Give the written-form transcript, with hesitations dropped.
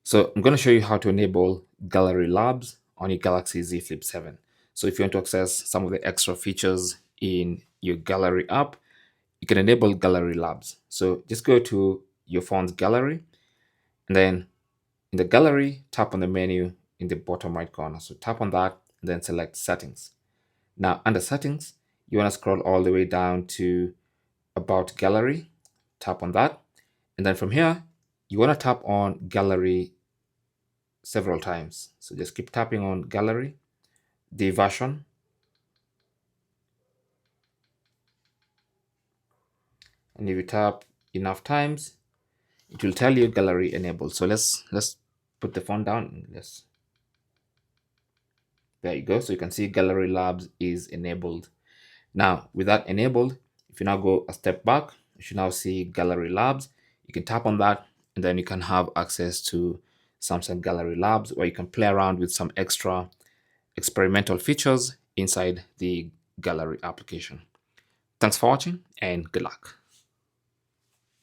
So I'm going to show you how to enable Gallery Labs on your Galaxy Z Flip 7. So if you want to access some of the extra features in your Gallery app, you can enable Gallery Labs. So just go to your phone's gallery, and then in the gallery, tap on the menu in the bottom right corner. So tap on that, and then select Settings. Now under Settings, you want to scroll all the way down to About Gallery. Tap on that, and then from here, you want to tap on Gallery several times. So just keep tapping on Gallery, the version, and if you tap enough times, it will tell you Gallery enabled. So let's put the phone down. There you go. So you can see Gallery Labs is enabled. Now with that enabled, if you now go a step back, you should now see Gallery Labs. You can tap on that, and then you can have access to Samsung Gallery Labs, where you can play around with some extra experimental features inside the Gallery application. Thanks for watching, and good luck.